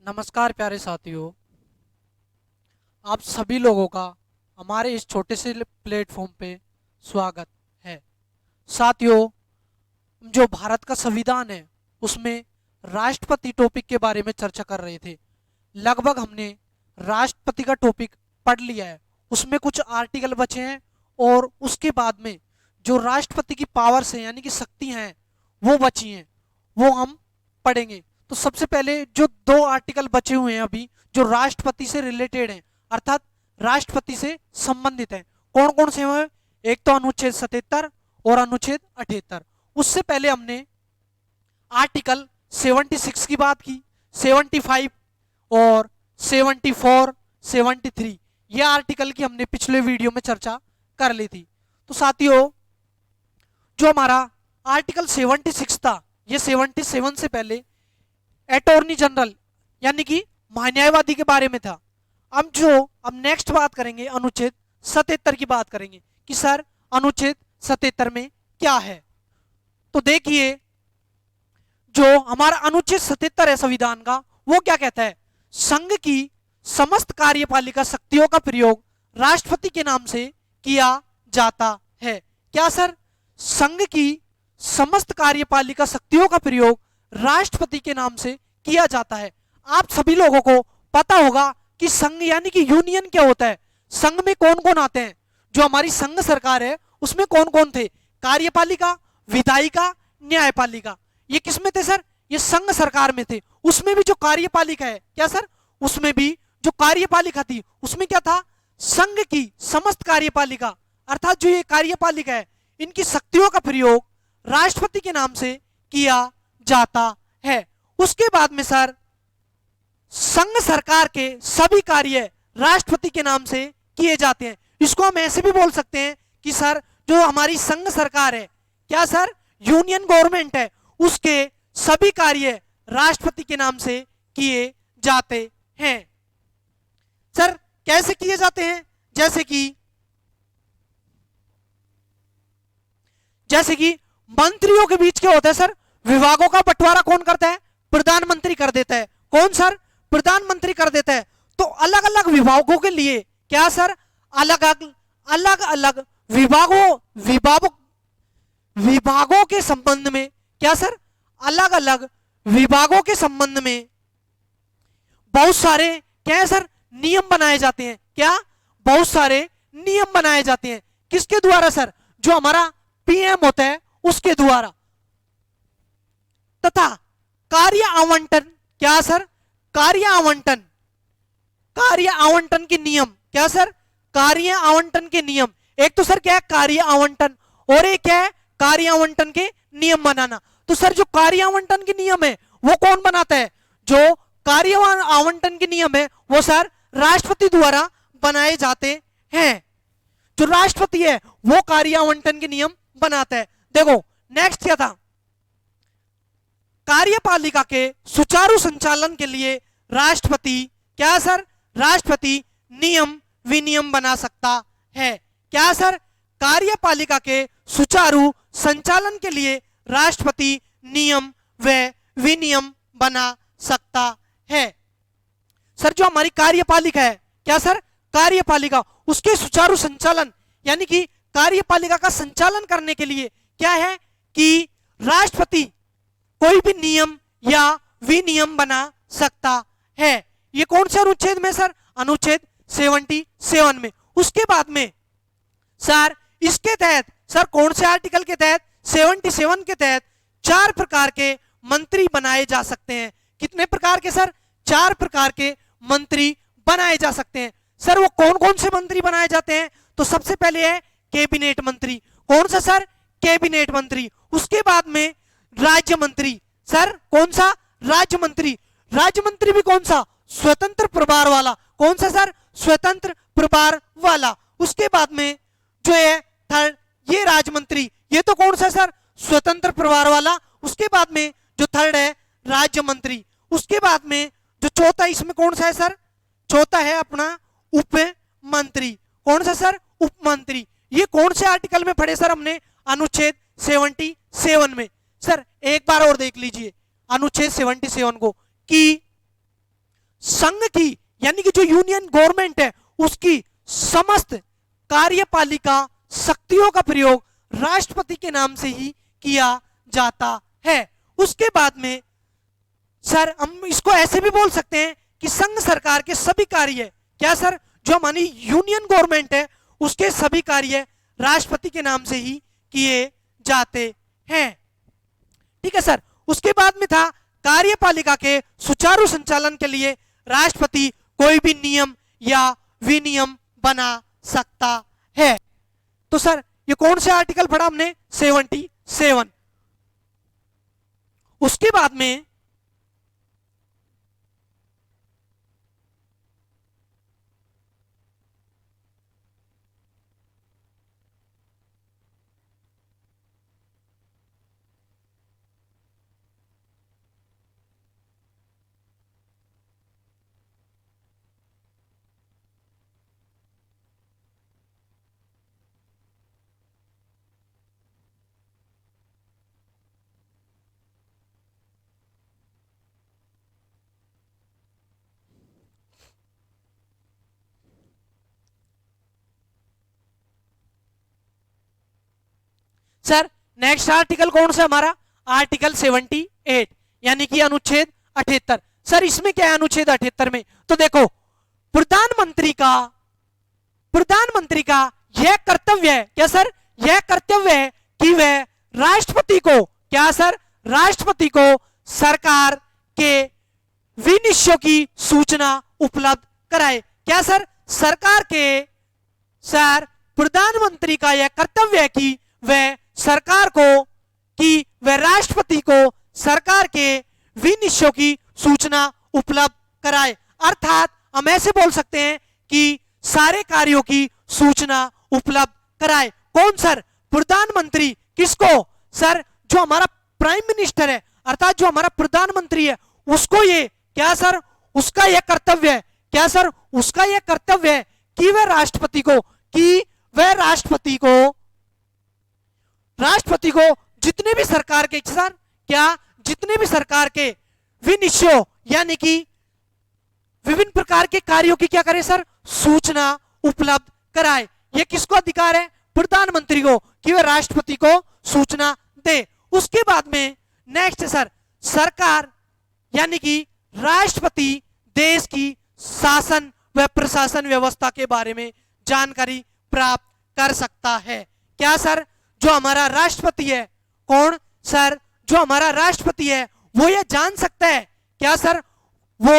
नमस्कार प्यारे साथियों। आप सभी लोगों का हमारे इस छोटे से प्लेटफॉर्म पे स्वागत है। साथियों, जो भारत का संविधान है उसमें राष्ट्रपति टॉपिक के बारे में चर्चा कर रहे थे। लगभग हमने राष्ट्रपति का टॉपिक पढ़ लिया है। उसमें कुछ आर्टिकल बचे हैं और उसके बाद में जो राष्ट्रपति की पावर्स हैं यानी कि शक्तियां हैं वो बची हैं, वो हम पढ़ेंगे। तो सबसे पहले जो दो आर्टिकल बचे हुए हैं अभी जो राष्ट्रपति से रिलेटेड हैं अर्थात राष्ट्रपति से संबंधित हैं, कौन कौन से हैं? एक तो अनुच्छेद 77 और अनुच्छेद 78। उससे पहले हमने आर्टिकल 76 की बात की, 75 और 74, 73 ये आर्टिकल की हमने पिछले वीडियो में चर्चा कर ली थी। तो साथियों, जो हमारा आर्टिकल 76 था ये 77 से पहले अटॉर्नी जनरल यानी कि महान्यायवादी के बारे में था। अब नेक्स्ट बात करेंगे अनुच्छेद 77 की बात करेंगे कि सर अनुच्छेद 77 में क्या है। तो देखिए, जो हमारा अनुच्छेद 77 है संविधान का वो क्या कहता है? संघ की समस्त कार्यपालिका शक्तियों का प्रयोग राष्ट्रपति के नाम से किया जाता है। क्या सर? संघ की समस्त कार्यपालिका शक्तियों का प्रयोग राष्ट्रपति के नाम से किया जाता है। आप सभी लोगों को पता होगा कि संघ यानी कि यूनियन क्या होता है। संघ में कौन कौन आते हैं? जो हमारी संघ सरकार है उसमें कौन कौन थे? कार्यपालिका, विधायिका, न्यायपालिका। ये किसमें थे सर? ये संघ सरकार में थे। उसमें भी जो कार्यपालिका है, क्या सर? उसमें भी जो कार्यपालिका थी उसमें क्या था? संघ की समस्त कार्यपालिका अर्थात जो ये कार्यपालिका है इनकी शक्तियों का प्रयोग राष्ट्रपति के नाम से किया जाता है। उसके बाद में सर संघ सरकार के सभी कार्य राष्ट्रपति के नाम से किए जाते हैं। इसको हम ऐसे भी बोल सकते हैं कि सर जो हमारी संघ सरकार है, क्या सर? यूनियन गवर्नमेंट है, उसके सभी कार्य राष्ट्रपति के नाम से किए जाते हैं। सर कैसे किए जाते हैं? जैसे कि मंत्रियों के बीच क्या होता है सर? विभागों का बंटवारा कौन करता है? प्रधानमंत्री कर देता है। कौन सर? प्रधानमंत्री कर देता है। तो अलग अलग विभागों के लिए क्या सर? अलग अलग विभागों के संबंध में क्या सर? अलग अलग विभागों के संबंध में बहुत सारे क्या है सर? नियम बनाए जाते हैं। क्या? बहुत सारे नियम बनाए जाते हैं। किसके द्वारा सर? जो हमारा पीएम होता है उसके द्वारा। तथा कार्य आवंटन, क्या सर? कार्य आवंटन के नियम, क्या सर? कार्य आवंटन के नियम। एक तो सर क्या है? कार्य आवंटन, और एक क्या है? कार्य आवंटन के नियम बनाना। तो सर जो कार्य आवंटन के नियम है वो कौन बनाता है? जो कार्य आवंटन के नियम है वो सर राष्ट्रपति द्वारा बनाए जाते हैं। जो राष्ट्रपति है वो कार्य आवंटन के नियम बनाता है। देखो नेक्स्ट क्या था? कार्यपालिका के सुचारू संचालन के लिए राष्ट्रपति, क्या सर? राष्ट्रपति नियम विनियम बना सकता है। क्या सर? कार्यपालिका के सुचारू संचालन के लिए राष्ट्रपति नियम व विनियम बना सकता है। सर जो हमारी कार्यपालिका है, क्या सर? कार्यपालिका उसके सुचारू संचालन यानी कि कार्यपालिका का संचालन करने के लिए क्या है कि राष्ट्रपति कोई भी नियम या विनियम बना सकता है। ये कौन से अनुच्छेद में सर? अनुच्छेद 77 में। उसके बाद में सर इसके तहत सर कौन से आर्टिकल के तहत? 77 के तहत 4 प्रकार के मंत्री बनाए जा सकते हैं। कितने प्रकार के सर? 4 प्रकार के मंत्री बनाए जा सकते हैं। सर वो कौन कौन से मंत्री बनाए जाते हैं? तो सबसे पहले है कैबिनेट मंत्री। कौन सा सर? कैबिनेट मंत्री। उसके बाद में राज्य मंत्री। सर कौन सा? राज्य मंत्री। राज्य मंत्री भी कौन सा? स्वतंत्र प्रभार वाला। कौन सा सर? स्वतंत्र प्रभार वाला। उसके बाद में जो है थर्ड ये राज्य मंत्री, ये तो कौन सा सर? स्वतंत्र प्रभार वाला। उसके बाद में जो थर्ड है राज्य मंत्री। उसके बाद में जो चौथा इसमें कौन सा है सर? चौथा है अपना उप मंत्री। कौन सा सर? उप मंत्री। ये कौन से आर्टिकल में पढ़े सर हमने? अनुच्छेद 77 में। सर एक बार और देख लीजिए अनुच्छेद 77 को कि संघ की यानी कि जो यूनियन गवर्नमेंट है उसकी समस्त कार्यपालिका शक्तियों का प्रयोग राष्ट्रपति के नाम से ही किया जाता है। उसके बाद में सर हम इसको ऐसे भी बोल सकते हैं कि संघ सरकार के सभी कार्य, क्या सर, जो हमारी यूनियन गवर्नमेंट है उसके सभी कार्य राष्ट्रपति के नाम से ही किए जाते हैं। ठीक है सर। उसके बाद में था कार्यपालिका के सुचारू संचालन के लिए राष्ट्रपति कोई भी नियम या विनियम बना सकता है। तो सर ये कौन से आर्टिकल पढ़ा हमने? 77। उसके बाद में सर नेक्स्ट आर्टिकल कौन सा हमारा? आर्टिकल 78 यानी कि अनुच्छेद 78। सर इसमें क्या है अनुच्छेद 78 में? तो देखो प्रधानमंत्री का यह कर्तव्य है, क्या सर, यह कर्तव्य है कि वह राष्ट्रपति को, क्या सर, राष्ट्रपति को सरकार के विनिश्चयों की सूचना उपलब्ध कराए। क्या सर, सरकार के, सर प्रधानमंत्री का यह कर्तव्य है कि वह सरकार को, कि वह राष्ट्रपति को सरकार के विनिश्चयों की सूचना उपलब्ध कराए। अर्थात हम ऐसे बोल सकते हैं कि सारे कार्यों की सूचना उपलब्ध कराए। कौन सर? प्रधानमंत्री। किसको? सर जो हमारा प्राइम मिनिस्टर है, अर्थात जो हमारा प्रधानमंत्री है उसको ये, क्या सर, उसका यह कर्तव्य है, क्या सर, उसका यह कर्तव्य है कि वह राष्ट्रपति को, कि वह राष्ट्रपति को जितने भी सरकार के, सर क्या, जितने भी सरकार के विनिश्चय यानी कि विभिन्न प्रकार के कार्यों की क्या करे सर, सूचना उपलब्ध कराए। यह किसको अधिकार है? प्रधानमंत्री को, कि वह राष्ट्रपति को सूचना दे। उसके बाद में नेक्स्ट है सर, सरकार यानी कि राष्ट्रपति देश की शासन व प्रशासन व्यवस्था के बारे में जानकारी प्राप्त कर सकता है। क्या सर, जो हमारा राष्ट्रपति है, कौन सर, जो हमारा राष्ट्रपति है वो ये जान सकता है, क्या सर, वो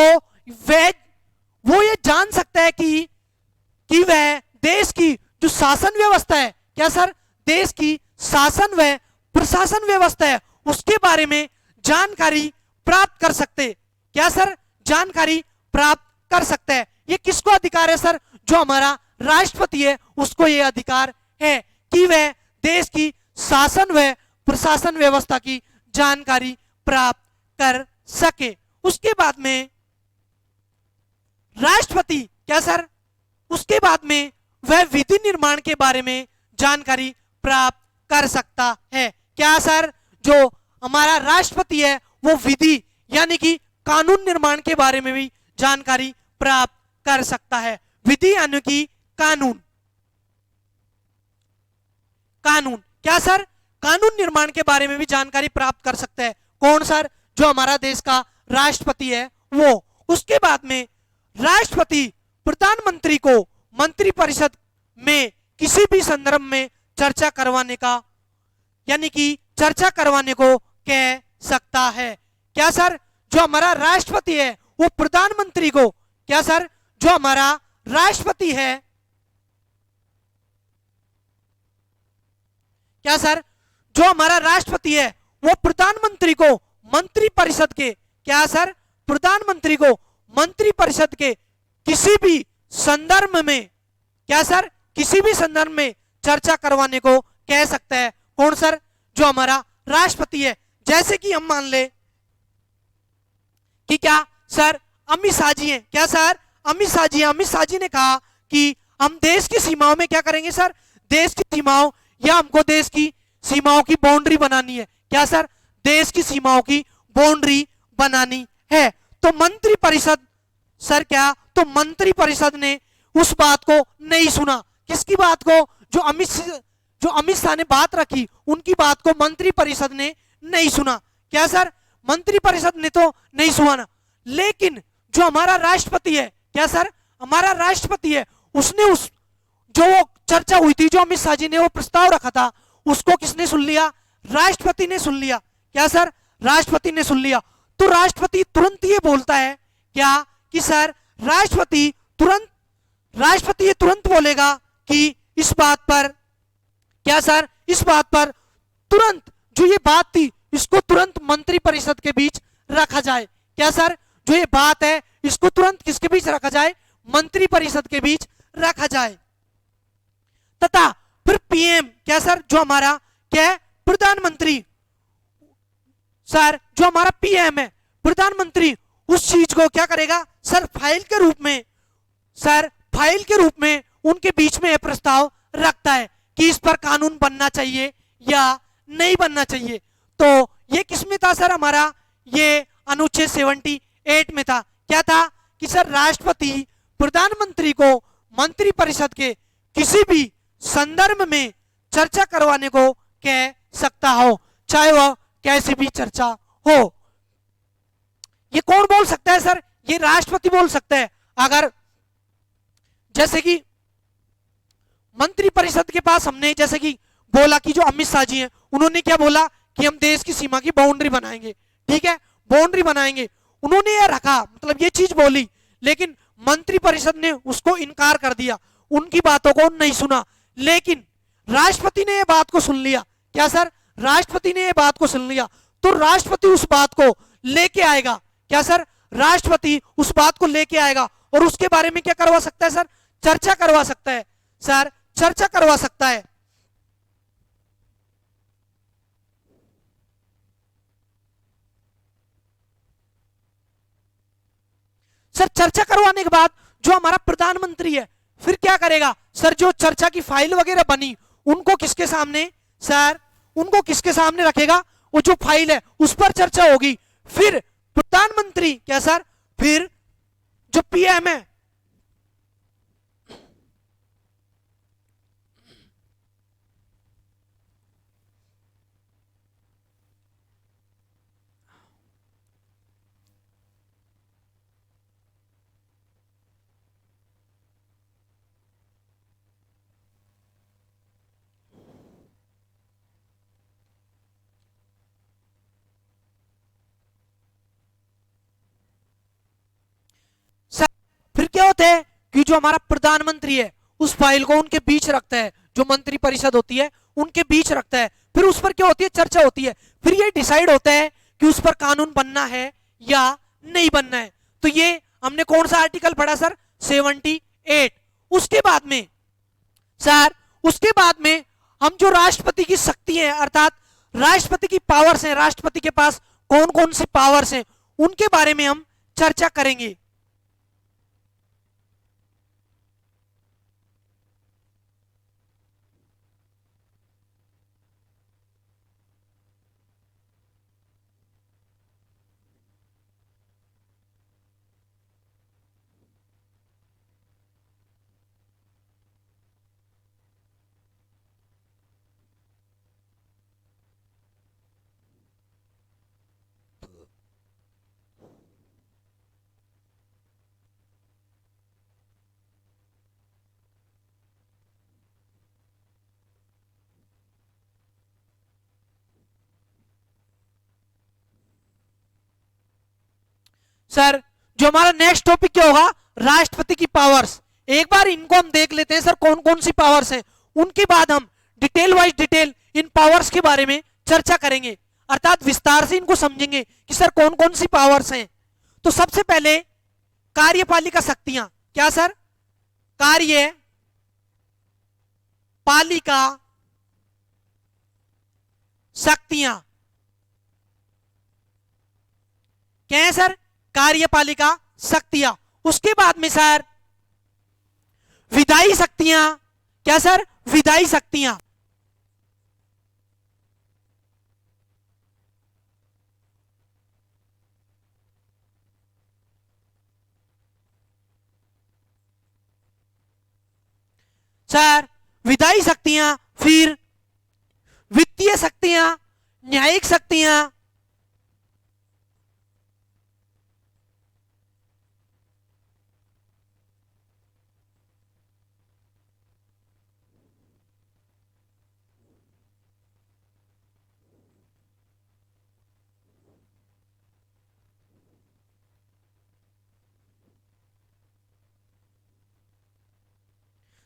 ये जान सकता है कि वह देश की जो शासन व्यवस्था है, क्या सर, देश की शासन व प्रशासन व्यवस्था है उसके बारे में जानकारी प्राप्त कर सकते, क्या सर, जानकारी प्राप्त कर सकता है। ये किसको अधिकार है सर? जो हमारा राष्ट्रपति है उसको ये अधिकार है कि वह देश की शासन व प्रशासन व्यवस्था की जानकारी प्राप्त कर सके। उसके बाद में राष्ट्रपति, क्या सर, उसके बाद में वह विधि निर्माण के बारे में जानकारी प्राप्त कर सकता है। क्या सर, जो हमारा राष्ट्रपति है वो विधि यानी कि कानून निर्माण के बारे में भी जानकारी प्राप्त कर सकता है। विधि यानी कि कानून, क्या सर, कानून निर्माण के बारे में भी जानकारी प्राप्त कर सकता है। कौन सर? जो हमारा देश का राष्ट्रपति है वो। उसके बाद में राष्ट्रपति प्रधानमंत्री को मंत्रिपरिषद में किसी भी संदर्भ में चर्चा करवाने का, यानी कि चर्चा करवाने को कह सकता है। क्या सर, जो हमारा राष्ट्रपति है वो प्रधानमंत्री को, क्या सर, जो हमारा राष्ट्रपति है, क्या सर, जो हमारा राष्ट्रपति है वो प्रधानमंत्री को मंत्रिपरिषद के, क्या सर, प्रधानमंत्री को मंत्रिपरिषद के किसी भी संदर्भ में, क्या सर, किसी भी संदर्भ में चर्चा करवाने को कह सकता है। कौन सर? जो हमारा राष्ट्रपति है। जैसे कि हम मान ले कि क्या सर, अमित शाह जी हैं, क्या सर, अमित शाह जी हैं। अमित शाह जी ने कहा कि हम देश की सीमाओं में क्या करेंगे सर, देश की सीमाओं, या हमको देश की सीमाओं की बाउंड्री बनानी है, क्या सर, देश की सीमाओं की बाउंड्री बनानी है। तो मंत्रिपरिषद सर क्या, तो मंत्री परिषद ने उस बात को नहीं सुना। किसकी बात को? जो अमित शाह ने बात रखी उनकी बात को मंत्री परिषद ने नहीं सुना। क्या सर? मंत्री परिषद ने तो नहीं सुना, लेकिन जो हमारा राष्ट्रपति है, क्या सर, हमारा राष्ट्रपति है, उसने उस जो वो चर्चा हुई थी, जो अमित शाह जी ने वो प्रस्ताव रखा था, उसको किसने सुन लिया? राष्ट्रपति ने सुन लिया। क्या सर? राष्ट्रपति ने सुन लिया। तो राष्ट्रपति तुरंत ये बोलता है क्या कि सर, राष्ट्रपति ये तुरंत बोलेगा कि इस बात पर, क्या सर, इस बात पर तुरंत जो ये बात थी इसको तुरंत मंत्री परिषद के बीच रखा जाए। क्या सर? जो ये बात है इसको तुरंत किसके बीच रखा जाए? मंत्री परिषद के बीच रखा जाए। तथा फिर पीएम, क्या सर, जो हमारा क्या है, प्रधानमंत्री, सर जो हमारा पीएम है, प्रधानमंत्री, उस चीज को क्या करेगा? सर फाइल के रूप में, सर फाइल के रूप में उनके बीच में यह प्रस्ताव रखता है कि इस पर कानून बनना चाहिए या नहीं बनना चाहिए। तो ये किस में था सर? हमारा ये अनुच्छेद 78 में था। क्या था कि सर, राष्ट्रपति प्रधानमंत्री को मंत्री परिषद के किसी भी संदर्भ में चर्चा करवाने को कह सकता हो, चाहे वह कैसी भी चर्चा हो। ये कौन बोल सकता है सर? ये राष्ट्रपति बोल सकता है। अगर जैसे कि मंत्री परिषद के पास हमने जैसे कि बोला कि जो अमित शाह जी हैं, उन्होंने क्या बोला कि हम देश की सीमा की बाउंड्री बनाएंगे, ठीक है, बाउंड्री बनाएंगे, उन्होंने ये रखा, मतलब ये चीज बोली, लेकिन मंत्री परिषद ने उसको इनकार कर दिया, उनकी बातों को नहीं सुना। लेकिन राष्ट्रपति ने ये बात को सुन लिया। क्या सर? राष्ट्रपति ने ये बात को सुन लिया, तो राष्ट्रपति उस बात को लेके आएगा। क्या सर? राष्ट्रपति उस बात को लेके आएगा और उसके बारे में क्या करवा सकता है सर? चर्चा करवा सकता है। सर चर्चा करवा सकता है। सर चर्चा करवाने के बाद जो हमारा प्रधानमंत्री है फिर क्या करेगा? सर जो चर्चा की फाइल वगैरह बनी उनको किसके सामने, सर उनको किसके सामने रखेगा? वो जो फाइल है उस पर चर्चा होगी। फिर प्रधानमंत्री, क्या सर, फिर जो पीएम है, सर फिर क्या होता है कि जो हमारा प्रधानमंत्री है उस फाइल को उनके बीच रखता है, जो मंत्री परिषद होती है उनके बीच रखता है। फिर उस पर क्या होती है? चर्चा होती है। फिर ये डिसाइड होता है कि उस पर कानून बनना है या नहीं बनना है। तो ये हमने कौन सा आर्टिकल पढ़ा सर? 78। उसके बाद में सर, उसके बाद में हम जो राष्ट्रपति की शक्ति है, अर्थात राष्ट्रपति की पावर्स हैं, राष्ट्रपति के पास कौन कौन सी पावर्स हैं, उनके बारे में हम चर्चा करेंगे। सर जो हमारा नेक्स्ट टॉपिक क्या होगा? राष्ट्रपति की पावर्स। एक बार इनको हम देख लेते हैं सर, कौन कौन सी पावर्स हैं। उनके बाद हम detail wise detail in powers के बारे में चर्चा करेंगे, अर्थात विस्तार से इनको समझेंगे कि सर कौन कौन सी पावर्स हैं। तो सबसे पहले कार्यपालिका शक्तियां। क्या सर? कार्यपालिका शक्तियां क्या है सर? कार्यपालिका शक्तियां। उसके बाद में सर विधायी शक्तियां। क्या सर? विधायी शक्तियां। सर विधायी शक्तियां, फिर वित्तीय शक्तियां, न्यायिक शक्तियां,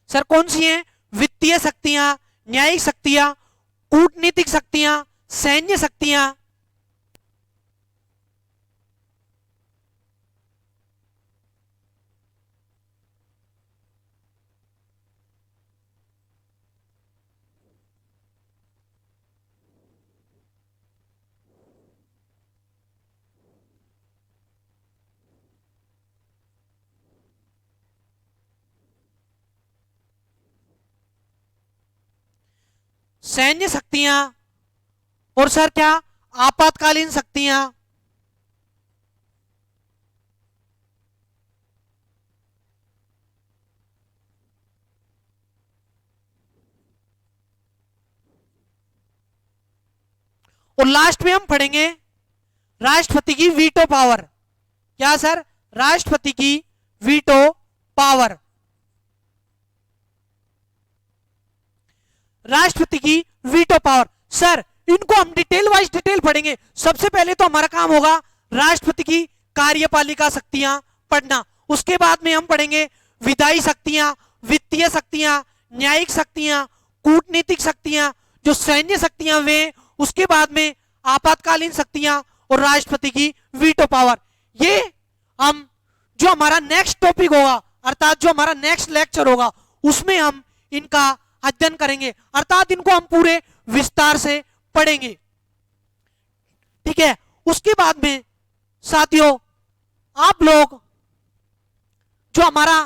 सर कौन सी हैं? वित्तीय शक्तियां, न्यायिक शक्तियां, कूटनीतिक शक्तियां, सैन्य शक्तियां। सैन्य शक्तियां और सर क्या? आपातकालीन शक्तियां। और लास्ट में हम पढ़ेंगे राष्ट्रपति की वीटो पावर। क्या सर? राष्ट्रपति की वीटो पावर। राष्ट्रपति की वीटो पावर सर इनको हम डिटेल पढ़ेंगे। सबसे पहले तो हमारा काम होगा राष्ट्रपति की कार्यपालिका शक्तियां पढ़ना, उसके बाद में हम पढ़ेंगे विधायी शक्तियां, वित्तीय शक्तियां, न्यायिक शक्तियां, कूटनीतिक शक्तियां, जो सैन्य शक्तियां वे, उसके बाद में आपातकालीन शक्तियां और राष्ट्रपति की वीटो पावर। ये हम जो हमारा नेक्स्ट टॉपिक होगा अर्थात जो हमारा नेक्स्ट लेक्चर होगा उसमें हम इनका अध्ययन करेंगे, अर्थात इनको हम पूरे विस्तार से पढ़ेंगे। ठीक है, उसके बाद में साथियों आप लोग जो हमारा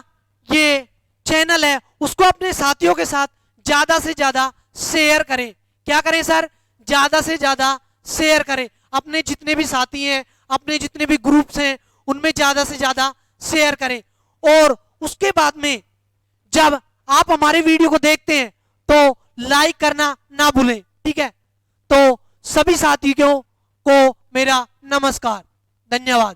ये चैनल है उसको अपने साथियों के साथ ज्यादा से ज्यादा शेयर करें। क्या करें सर? ज्यादा से ज्यादा शेयर करें। अपने जितने भी साथी हैं, अपने जितने भी ग्रुप्स हैं उनमें ज्यादा से ज्यादा शेयर करें। और उसके बाद में जब आप हमारे वीडियो को देखते हैं तो लाइक करना ना भूलें। ठीक है, तो सभी साथियों को मेरा नमस्कार, धन्यवाद।